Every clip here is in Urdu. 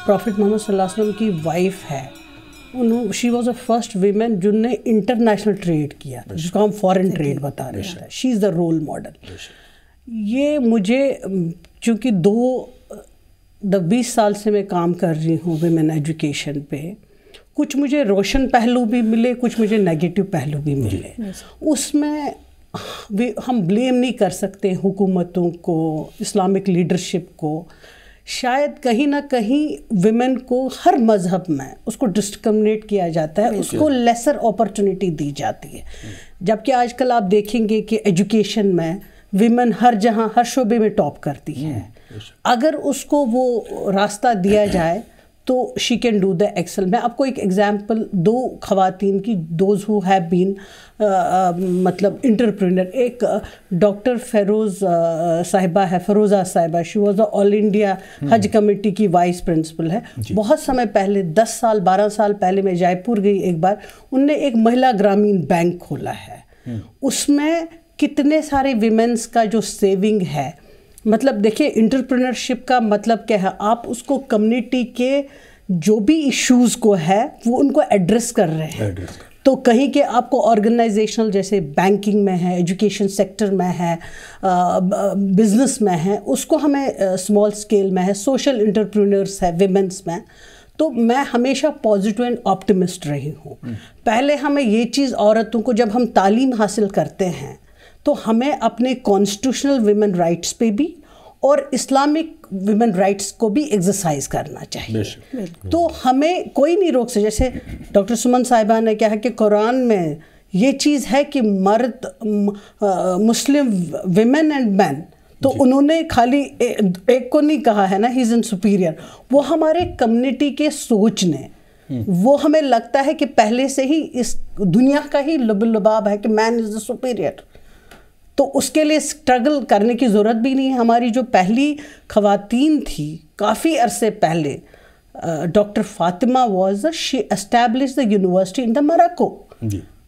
پروفٹ محمد صلی اللہ علیہ وسلم کی وائف ہے, she was a first women جن نے انٹرنیشنل ٹریڈ کیا تھا, جس کو ہم فارن ٹریڈ بتا رہے ہیں. شی از دا رول ماڈل. یہ مجھے چونکہ 20 سال سے میں کام کر رہی ہوں ویمن ایجوکیشن پہ, کچھ مجھے روشن پہلو بھی ملے, کچھ مجھے نیگیٹو پہلو بھی ملے. اس میں ہم بلیم نہیں کر سکتے حکومتوں کو, اسلامک لیڈرشپ کو. شاید کہیں نہ کہیں ویمن کو ہر مذہب میں اس کو ڈسکرمنیٹ کیا جاتا ہے, اس کو لیسر اپرچونٹی دی جاتی ہے. جبکہ آج کل آپ دیکھیں گے کہ ایجوکیشن میں ویمن ہر جہاں ہر شعبے میں ٹاپ کرتی ہے. اگر اس کو وہ راستہ دیا جائے تو she can do the excel. میں آپ کو ایک ایگزامپل 2 خواتین کی, دوز ہو ہیو بین مطلب انٹرپرینر. ایک ڈاکٹر فیروز صاحبہ ہے, فیروزہ صاحبہ. شی was the all India Hajj committee کی وائس پرنسپل ہے. بہت سمے پہلے 10 سال 12 سال پہلے میں جے پور گئی ایک بار, ان نے ایک مہیلا گرامین بینک کھولا ہے. اس میں کتنے سارے ویمنس کا جو سیونگ ہے. مطلب دیکھیں انٹرپرینرشپ کا مطلب کیا ہے, آپ اس کو کمیونٹی کے جو بھی ایشوز کو ہے وہ ان کو ایڈریس کر رہے ہیں. تو کہیں کہ آپ کو آرگنائزیشنل جیسے بینکنگ میں ہے, ایجوکیشن سیکٹر میں ہے, بزنس میں ہے, اس کو ہمیں اسمال اسکیل میں ہے, سوشل انٹرپرینرس ہے ویمنس میں. تو میں ہمیشہ پازیٹیو اینڈ آپٹمسٹ رہی ہوں. پہلے ہمیں یہ چیز عورتوں کو, جب ہم تعلیم حاصل کرتے ہیں تو ہمیں اپنے کانسٹیٹیوشنل ویمن رائٹس پہ بھی اور اسلامک ویمن رائٹس کو بھی ایکسرسائز کرنا چاہیے. تو ہمیں کوئی نہیں روک سکے. جیسے ڈاکٹر سمن صاحبہ نے کہا کہ قرآن میں یہ چیز ہے کہ مرد مسلم ویمن اینڈ مین, تو انہوں نے خالی ایک کو نہیں کہا ہے نا, ہی از ان سپیریئر. وہ ہمارے کمیونٹی کے سوچ نے, وہ ہمیں لگتا ہے کہ پہلے سے ہی اس دنیا کا ہی لب لباب ہے کہ مین از دا سپیریئر. تو اس کے لیے اسٹرگل کرنے کی ضرورت بھی نہیں ہے. ہماری جو پہلی خواتین تھی کافی عرصے پہلے, doctor Fatima was, she establish the university ان دا موراکو.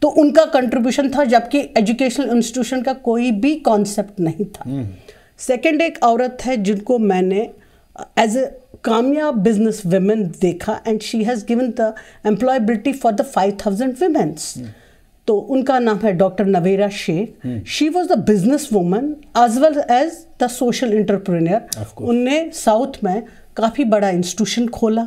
تو ان کا کنٹریبیوشن تھا, جبکہ ایجوکیشنل انسٹیٹیوشن کا کوئی بھی کانسیپٹ نہیں تھا. سیکنڈ, ایک عورت ہے جن کو میں نے ایز اے کامیاب بزنس ویمن دیکھا, and she has given the employability for the 5000 womens. تو ان کا نام ہے doctor Naveera Sheikh. She was the business woman as well as the social entrepreneur. ان نے ساؤتھ میں کافی بڑا انسٹیٹیوشن کھولا,